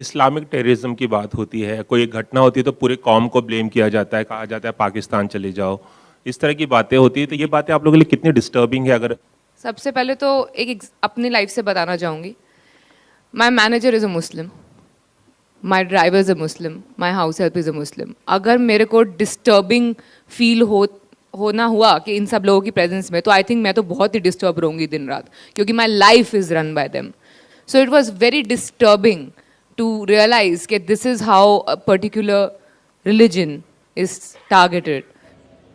Islamic terrorism की बात होती है, कोई एक घटना होती है तो पूरे कौम को ब्लेम किया जाता है, कहा जाता है पाकिस्तान चले जाओ। इस तरह की बातें होती है, तो ये बातें आप लोगों के लिए कितनी डिस्टर्बिंग है? अगर सबसे पहले तो अपनी लाइफ से बताना चाहूँगी। My manager is a Muslim, my driver is a Muslim, my house help is a Muslim. अगर मेरे को डिस्टर्बिंग फील होना हुआ कि इन सब लोगों की प्रेजेंस में, तो आई थिंक मैं तो बहुत ही डिस्टर्ब रहूँगी दिन रात, क्योंकि my life is run by them. So it was very disturbing to realise कि this is how a particular religion is targeted.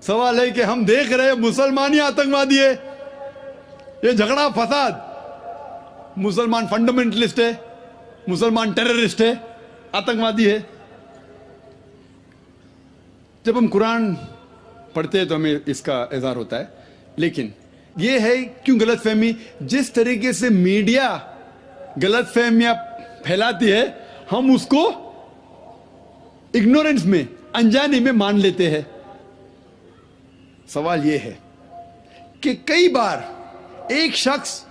सवाल है कि हम देख रहे हैं मुसलमान ही आतंकवादी है। ये झगड़ा फसाद, मुसलमान फंडामेंटलिस्ट है, मुसलमान टेररिस्ट है, आतंकवादी है। जब हम कुरान पढ़ते हैं तो हमें इसका इज़हार होता है, लेकिन ये है क्यों गलतफहमी, जिस तरीके से मीडिया गलतफहमियां फैलाती है, हम उसको इग्नोरेंस में, अनजाने में मान लेते हैं। सवाल यह है कि कई बार एक शख्स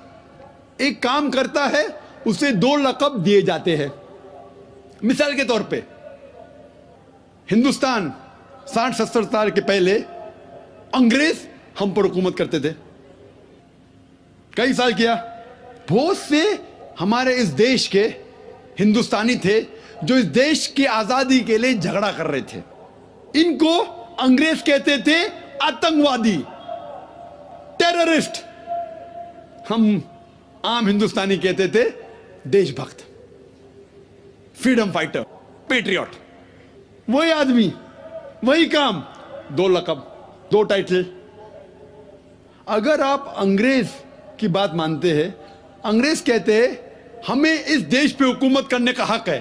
एक काम करता है, उसे दो लक़ब दिए जाते हैं। मिसाल के तौर पे हिंदुस्तान 60-70 साल के पहले अंग्रेज हम पर हुकूमत करते थे, कई साल किया। बहुत से हमारे इस देश के हिंदुस्तानी थे जो इस देश की आजादी के लिए झगड़ा कर रहे थे। इनको अंग्रेज कहते थे आतंकवादी, टेररिस्ट। हम आम हिंदुस्तानी कहते थे देशभक्त, फ्रीडम फाइटर, पेट्रियट। वही आदमी, वही काम, दो लक़ब, दो टाइटल। अगर आप अंग्रेज की बात मानते हैं, अंग्रेज कहते हैं हमें इस देश पे हुकूमत करने का हक है।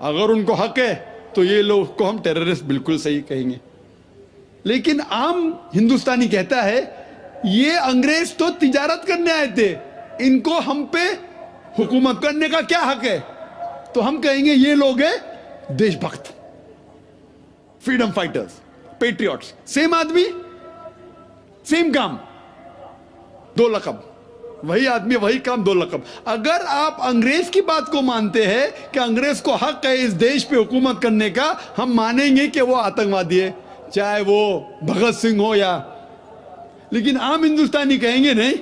अगर उनको हक है तो ये लोग को हम टेररिस्ट बिल्कुल सही कहेंगे। लेकिन आम हिंदुस्तानी कहता है ये अंग्रेज तो तिजारत करने आए थे, इनको हम पे हुकूमत करने का क्या हक है? तो हम कहेंगे ये लोग हैं देशभक्त, फ्रीडम फाइटर्स, पेट्रियट्स। सेम आदमी, सेम काम, दो लक़ब। वही आदमी, वही काम, दो लक़ब। अगर आप अंग्रेज की बात को मानते हैं कि अंग्रेज को हक है इस देश पे हुकूमत करने का, हम मानेंगे कि वो आतंकवादी है, चाहे वो भगत सिंह हो या। लेकिन आम हिंदुस्तानी कहेंगे नहीं,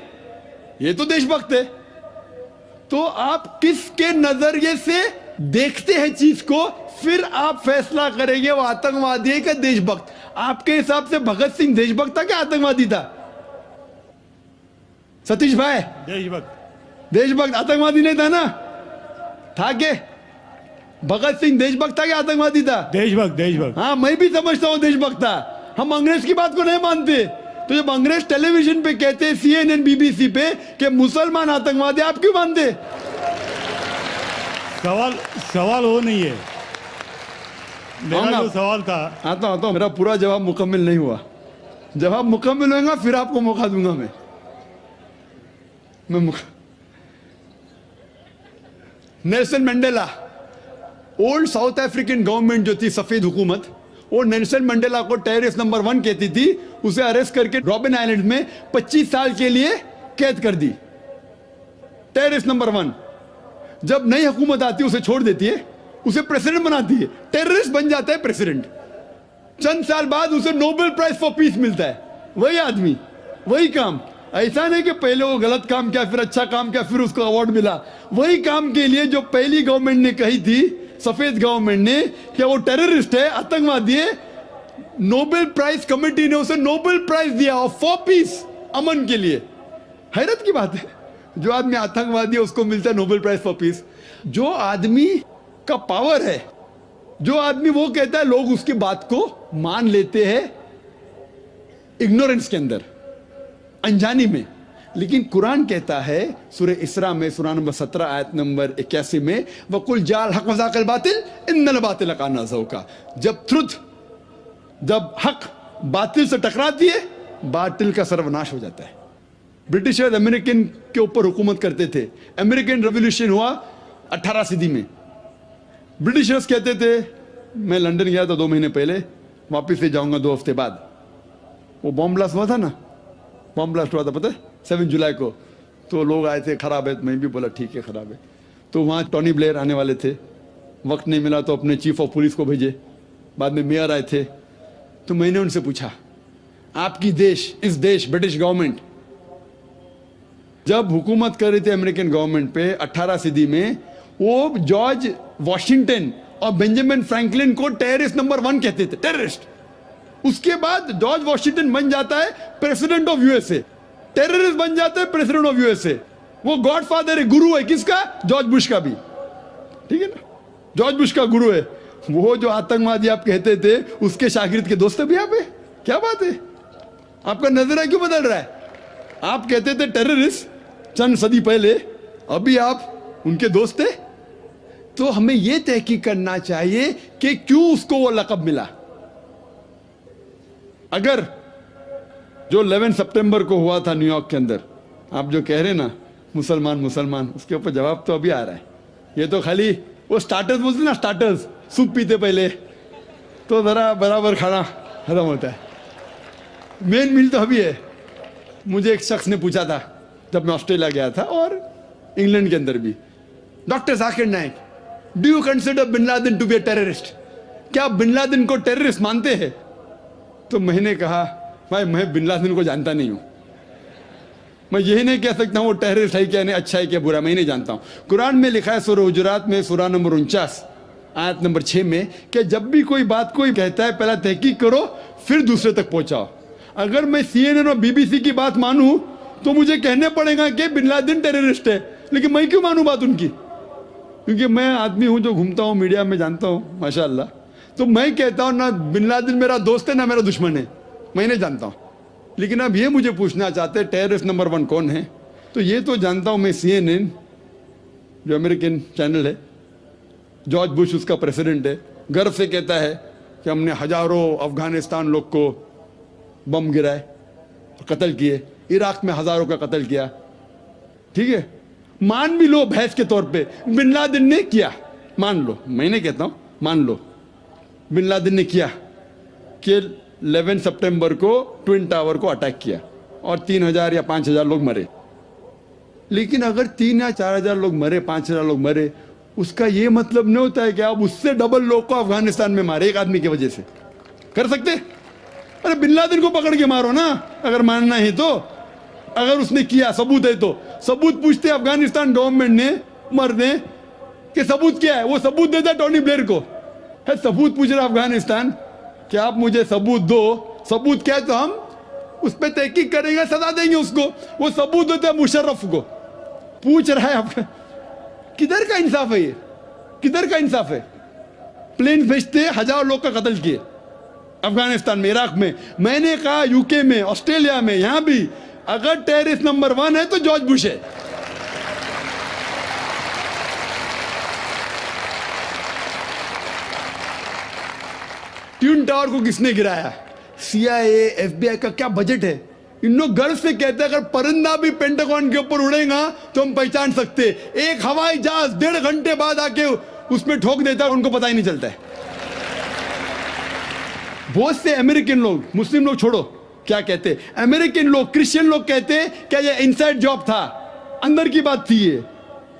ये तो देशभक्त है। तो आप किसके नजरिए से देखते हैं चीज को, फिर आप फैसला करेंगे वो आतंकवादी है कि देशभक्त। आपके हिसाब से भगत सिंह देशभक्त था क्या आतंकवादी था? सतीश भाई, देशभक्त। देशभक्त, आतंकवादी नहीं था ना? था के भगत सिंह देशभक्त था क्या आतंकवादी था? देशभक्त, देशभक्त। हाँ, मैं भी समझता हूं देशभक्त था। हम अंग्रेज की बात को नहीं मानते। तो जब अंग्रेज टेलीविजन पे कहते हैं, CNN, BBC पे, कि मुसलमान आतंकवादी, आप क्यों मानते? सवाल वो नहीं है। मेरा जो सवाल था, आता हूं, मेरा पूरा जवाब मुकम्मल नहीं हुआ। जवाब मुकम्मल होगा फिर आपको मौका दूंगा मैं Nelson Mandela, old south African government जो थी, सफेद हुकूमत, वो नेल्सन मंडेला को टेररिस्ट नंबर 1 कहती थी। उसे अरेस्ट करके रॉबिन आइलैंड में 25 साल के लिए कैद कर दी। Terrorist number 1। जब नई हुकूमत आती है उसे छोड़ देती है, उसे प्रेसिडेंट बनाती है, टेररिस्ट बन जाता है प्रेसिडेंट। चंद साल बाद उसे नोबेल प्राइज फॉर पीस मिलता है। वही आदमी, वही काम। ऐसा नहीं कि पहले वो गलत काम किया, फिर अच्छा काम किया, फिर उसको अवार्ड मिला। वही काम के लिए जो पहली गवर्नमेंट ने कही थी, सफेद गवर्नमेंट ने, कि वो टेररिस्ट है, आतंकवादी है, नोबेल प्राइज कमेटी ने उसे नोबेल प्राइज दिया फॉर पीस, अमन के लिए। हैरत की बात है, जो आदमी आतंकवादी है उसको मिलता है नोबेल प्राइज फॉर पीस। जो आदमी का पावर है, जो आदमी वो कहता है, लोग उसकी बात को मान लेते हैं इग्नोरेंस के अंदर, अनजानी में। लेकिन कुरान कहता है सूरह इसरा में, सूरह नंबर 17 आयत नंबर 81 में, वकुल जाल हक वज़ाक़ल बातिल इन्नल बातिल काना ज़हूक़ा। जब हक बातिल से टकराती है, बातिल का सर्वनाश हो जाता है। ब्रिटिशर्स अमेरिकन के ऊपर हुकूमत करते थे। अमेरिकन रेवोल्यूशन हुआ 18 सदी में। ब्रिटिशर्स कहते थे, मैं लंदन गया था 2 महीने पहले, वापस से जाऊंगा 2 हफ्ते बाद। वो बॉम्ब ब्लास्ट हुआ था ना, बॉम्ब ब्लास्ट हुआ था, पता है, 7 जुलाई को। तो लोग आए थे, खराब है, मैं भी बोला ठीक है खराब है। तो वहाँ टोनी ब्लेयर आने वाले थे, वक्त नहीं मिला तो अपने चीफ ऑफ पुलिस को भेजे, बाद में मेयर आए थे। तो मैंने उनसे पूछा, आपकी देश, इस देश ब्रिटिश गवर्नमेंट जब हुकूमत कर रही थी अमेरिकन गवर्नमेंट पे 18 सदी में, वो जॉर्ज वॉशिंगटन और बेंजामिन फ्रैंकलिन को टेररिस्ट नंबर 1 कहते थे, टेररिस्ट। उसके बाद जॉर्ज वॉशिंगटन बन जाता है प्रेसिडेंट ऑफ यूएसए, टेररिस्ट बन जाता है प्रेसिडेंट ऑफ यूएसए। वो गॉडफादर है, गुरु है किसका? जॉर्ज बुश का भी, ठीक है ना, जॉर्ज बुश का गुरु है। वो जो आतंकवादी आप कहते थे उसके शागिर्द के दोस्त भी आप है। क्या बात है, आपका नजरिया क्यों बदल रहा है? आप कहते थे टेररिस्ट चंद सदी पहले, अभी आप उनके दोस्त थे। तो हमें यह तहकीक करना चाहिए कि क्यों उसको वो लक़ब मिला। अगर जो 11 सितंबर को हुआ था न्यूयॉर्क के अंदर, आप जो कह रहे ना मुसलमान मुसलमान, उसके ऊपर जवाब तो अभी आ रहा है। ये तो खाली वो स्टार्टर्स बोलते ना, स्टार्टर्स, सूप पीते पहले तो जरा बराबर खाना खत्म होता है, मेन मील तो अभी है। मुझे एक शख्स ने पूछा था जब मैं ऑस्ट्रेलिया गया था और इंग्लैंड के अंदर भी, doctor Zakir Naik, do you consider bin Laden to be a terrorist? क्या आप बिन लादेन को टेररिस्ट मानते हैं? तो मैंने कहा, भाई मैं बिन लादेन को जानता नहीं हूं, मैं यही नहीं कह सकता हूं वो टेररिस्ट है क्या नहीं, अच्छा है क्या बुरा, मैं नहीं जानता हूं। कुरान में लिखा है सूरह हुजुरात में सूरह नंबर 49 आयत नंबर 6 में कि जब भी कोई बात कोई कहता है पहला तहकीक करो फिर दूसरे तक पहुंचाओ। अगर मैं CNN और BBC की बात मानूं तो मुझे कहने पड़ेगा कि बिन लादेन टेररिस्ट है, लेकिन मैं क्यों मानूं बात उनकी? क्योंकि मैं आदमी हूं जो घूमता हूं मीडिया में, जानता हूं माशाल्लाह। तो मैं कहता हूं ना बिन लादेन मेरा दोस्त है ना मेरा दुश्मन है, मैं नहीं जानता हूं। लेकिन अब ये मुझे पूछना चाहते हैं टेररिस्ट नंबर 1 कौन है? तो ये तो जानता हूं मैं, CNN जो अमेरिकन चैनल है, जॉर्ज बुश उसका प्रेसिडेंट है, गर्व से कहता है कि हमने हजारों अफगानिस्तान लोग को बम गिराए, कत्ल किए, इराक में हजारों का कत्ल किया, ठीक है। मान भी लो बहस के तौर पे बिन लादेन ने किया, मान लो, मैं नहीं कहता हूं, मान लो बिन लादेन ने किया कि 11 सितंबर को ट्विन टावर को अटैक किया और 3000 या 5000 लोग मरे। लेकिन अगर 3 या 4000 लोग मरे, 5000 लोग मरे, उसका यह मतलब नहीं होता है कि आप उससे डबल लोग को अफगानिस्तान में मारे एक आदमी की वजह से। कर सकते? अरे बिन लादेन को पकड़ के मारो ना, अगर मानना है तो। अगर उसने किया, सबूत है तो सबूत पूछते अफगानिस्तान गवर्नमेंट ने, मरने कि सबूत क्या है, वो सबूत देता टोनी ब्लेयर को। है सबूत पूछ रहा अफगानिस्तान कि आप मुझे सबूत दो, सबूत क्या है तो हम उस पर तहकीक करेंगे, सजा देंगे उसको। वो सबूत देता मुशर्रफ को, पूछ रहा है आपका। किधर का इंसाफ है ये? किधर का इंसाफ है? प्लेन भेजते हजारों लोग का कत्ल किए अफगानिस्तान में, इराक में। मैंने कहा यूके में, ऑस्ट्रेलिया में, यहां भी अगर टेररिस्ट नंबर 1 है तो जॉर्ज बुश है। ट्विन टावर को किसने गिराया? CIA, FBI का क्या बजट है? इन लोग गर्व से कहते हैं अगर परिंदा भी पेंटागन के ऊपर उड़ेगा तो हम पहचान सकते। एक हवाई जहाज 1.5 घंटे बाद आके उसमें ठोक देता है, उनको पता ही नहीं चलता है। बहुत से अमेरिकन लोग, मुस्लिम लोग छोड़ो, क्या कहते, अमेरिकन लोग, क्रिश्चियन लोग कहते क्या ये इनसाइड जॉब था, अंदर की बात थी, ये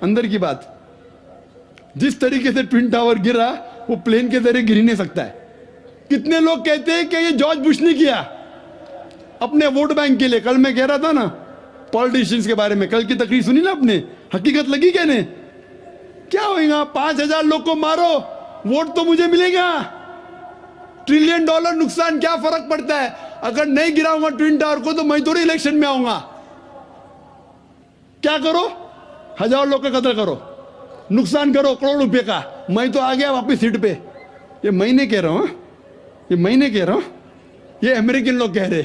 अंदर की बात। जिस तरीके से ट्विन टावर गिरा वो प्लेन के जरिए गिर ही नहीं सकता है। कितने लोग कहते हैं कि ये जॉर्ज बुश ने किया अपने वोट बैंक के लिए। कल मैं कह रहा था ना पॉलिटिशियंस के बारे में, कल की तकरीर सुनी ना आपने, हकीकत लगी कहने। क्या होगा? 5000 लोग को मारो, वोट तो मुझे मिलेगा। $1 ट्रिलियन नुकसान, क्या फर्क पड़ता है? अगर नहीं गिराऊंगा ट्विन टावर को तो मैं थोड़ी इलेक्शन में आऊंगा। क्या करो? हजारों लोग का कत्ल करो, नुकसान करो करोड़ रुपए का, मैं तो आ गया वापस सीट पे। ये मैं नहीं कह रहा हूं, ये मैं नहीं कह रहा हूं, ये अमेरिकन लोग कह रहे।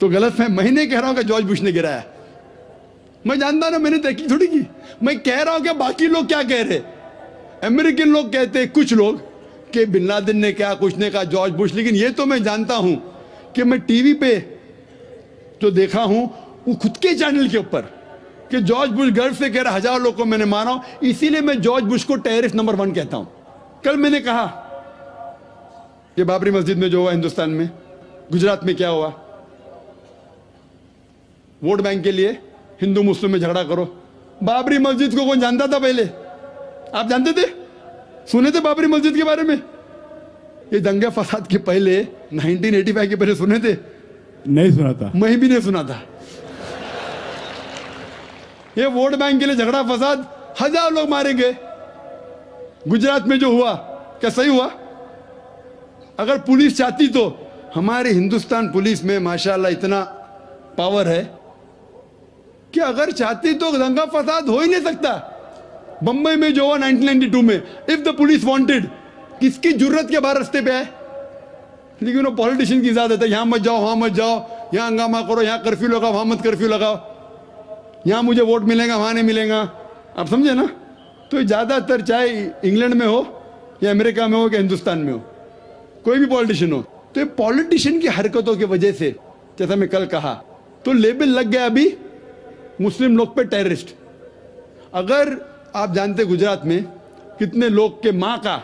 तो गलत है, मैं नहीं कह रहा हूं कि जॉर्ज बुश ने गिराया। मैं जानता ना, मैंने तहकीक थोड़ी की। मैं कह रहा हूं कि बाकी लोग क्या कह रहे। अमेरिकन लोग कहते हैं, कुछ लोग, कि बिन लादेन ने क्या, कुछ ने कहा जॉर्ज बुश। लेकिन ये तो मैं जानता हूं कि मैं टीवी पे जो देखा हूं वो खुद के चैनल के ऊपर कि जॉर्ज बुश गर्व से कह रहा हजारों लोग को मैंने मारा हूं, इसीलिए मैं जॉर्ज बुश को टेररिस्ट नंबर 1 कहता हूं। कल मैंने कहा ये बाबरी मस्जिद में जो हुआ हिंदुस्तान में, गुजरात में क्या हुआ, वोट बैंक के लिए हिंदू मुस्लिम में झगड़ा करो। बाबरी मस्जिद को कौन जानता था पहले? आप जानते थे? सुने थे बाबरी मस्जिद के बारे में? ये दंगे फसाद के पहले 1985 के पहले सुने थे? नहीं सुना था। मैं भी नहीं सुना था। ये वोट बैंक के लिए झगड़ा फसाद, 1000 लोग मारे गए। गुजरात में जो हुआ क्या सही हुआ? अगर पुलिस चाहती तो, हमारे हिंदुस्तान पुलिस में माशाल्लाह इतना पावर है कि अगर चाहती तो दंगा फसाद हो ही नहीं सकता। बंबई में जो हुआ 1992 में, इफ द पुलिस वांटेड, किसकी जरूरत के बाहर रास्ते पे आए? लेकिन वो पॉलिटिशियन की इजाजत है, यहां मत जाओ, वहां मत जाओ, यहां हंगामा करो, यहां कर्फ्यू लगाओ, वहां मत कर्फ्यू लगाओ, यहां मुझे वोट मिलेगा, वहां नहीं मिलेगा। आप समझे ना? तो ज्यादातर चाहे इंग्लैंड में हो या अमेरिका में हो या हिंदुस्तान में हो, कोई भी पॉलिटिशियन हो, तो ये पॉलिटिशियन की हरकतों की वजह से, जैसा मैं कल कहा, तो लेबल लग गया अभी मुस्लिम लोग पे टेररिस्ट। अगर आप जानते गुजरात में कितने लोग के मां का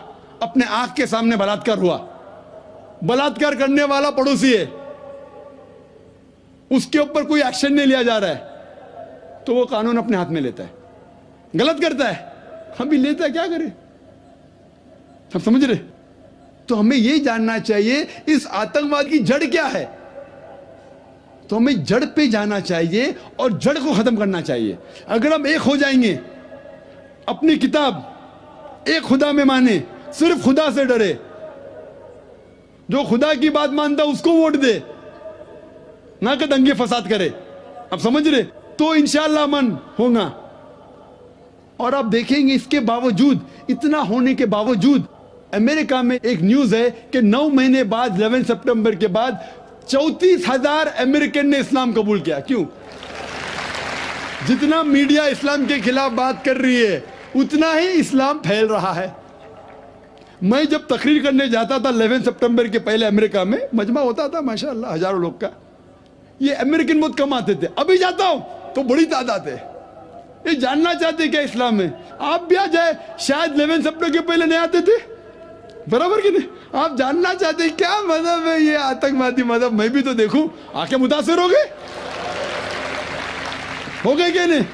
अपने आंख के सामने बलात्कार हुआ, बलात्कार करने वाला पड़ोसी है, उसके ऊपर कोई एक्शन नहीं लिया जा रहा है, तो वो कानून अपने हाथ में लेता है, गलत करता है, हम भी लेता है, क्या करें? सब समझ रहे? तो हमें यह जानना चाहिए इस आतंकवाद की जड़ क्या है। तो हमें जड़ पे जाना चाहिए और जड़ को खत्म करना चाहिए। अगर हम एक हो जाएंगे, अपनी किताब एक खुदा में माने, सिर्फ खुदा से डरे, जो खुदा की बात मानता उसको वोट दे, ना कि दंगे फसाद करे, आप समझ रहे? तो इंशाअल्लाह अमन होगा। और आप देखेंगे इसके बावजूद, इतना होने के बावजूद, अमेरिका में एक न्यूज है कि 9 महीने बाद 11 सितंबर के बाद 34,000 अमेरिकन ने इस्लाम कबूल किया। क्यों? जितना मीडिया इस्लाम के खिलाफ बात कर रही है, उतना ही इस्लाम फैल रहा है। मैं जब तकरीर करने जाता था 11 सितंबर के पहले अमेरिका में, मजमा होता था माशाअल्लाह हजारों लोग का, ये अमेरिकन बहुत कम आते थे। अभी जाता हूं तो बड़ी तादाद है। ये जानना चाहते क्या इस्लाम में? आप भी आ जाए, शायद 11 सितंबर के पहले नहीं आते थे, बराबर कि नहीं? आप जानना चाहते क्या मजहब है ये आतंकवादी मजहब, मैं भी तो देखूं, आके मुतासिर हो गए क्या नहीं?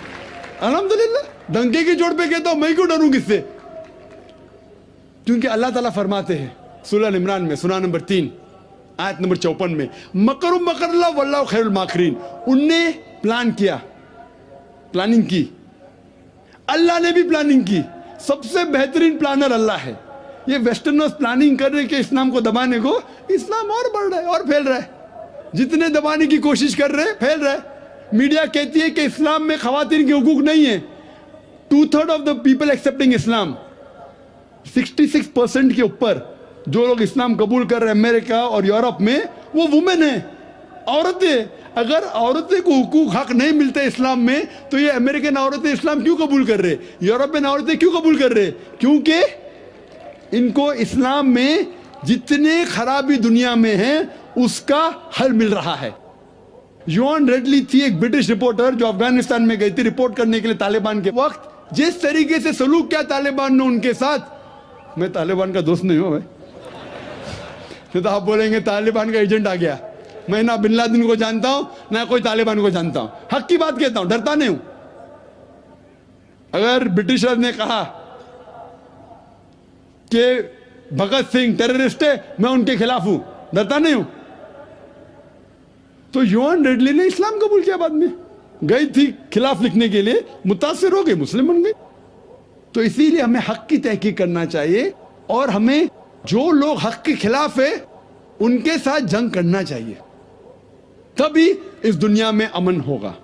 अल्हम्दुलिल्लाह। दंगे की चोट पे कहता हूं, मैं क्यों डरूं किससे? क्योंकि अल्लाह ताला फरमाते हैं सूरह इमरान में, सूरा नंबर 3 आयत नंबर 54 में, मकरुम मकरल्लाह वल्लाहु खैरुल माकिरीन। उनने प्लान किया, प्लानिंग की, अल्लाह ने भी प्लानिंग की। सबसे बेहतरीन प्लानर अल्लाह है। ये वेस्टर्नर्स प्लानिंग कर रहे हैं कि इस्लाम को दबाने को, इस्लाम और बढ़ रहा है और फैल रहा है। जितने दबाने की कोशिश कर रहे हैं, फैल रहा है। मीडिया कहती है कि इस्लाम में खवातीन के हुकूक नहीं है। 2/3 ऑफ द पीपल एक्सेप्टिंग इस्लाम, 66% के ऊपर जो लोग इस्लाम कबूल कर रहे हैं अमेरिका और यूरोप में, वो वुमेन है, औरतें। अगर औरतें को हुकूक हक नहीं मिलते इस्लाम में, तो ये अमेरिकन औरतें इस्लाम क्यों कबूल कर रहे, यूरोपियन औरतें क्यों कबूल कर रहे? क्योंकि इनको इस्लाम में जितने खराबी दुनिया में है उसका हल मिल रहा है। योन रेडली थी एक ब्रिटिश रिपोर्टर जो अफगानिस्तान में गई थी रिपोर्ट करने के लिए तालिबान के वक्त। जिस तरीके से सलूक किया तालिबान ने उनके साथ, मैं तालिबान का दोस्त नहीं हूं भाई, तो आप बोलेंगे तालिबान का एजेंट आ गया। मैं ना बिन लादेन को जानता हूं ना कोई तालिबान को जानता हूं, हक की बात कहता हूं, डरता नहीं हूं। अगर ब्रिटिशर्स ने कहा कि भगत सिंह टेररिस्ट है, मैं उनके खिलाफ हूं, डरता नहीं हूं। तो योन रेडली ने इस्लाम कबूल किया, बाद में गई थी खिलाफ लिखने के लिए, मुतासिर हो गई, मुस्लिम बन गई। तो इसीलिए हमें हक की तहकीक करना चाहिए और हमें जो लोग हक के खिलाफ है उनके साथ जंग करना चाहिए, तभी इस दुनिया में अमन होगा।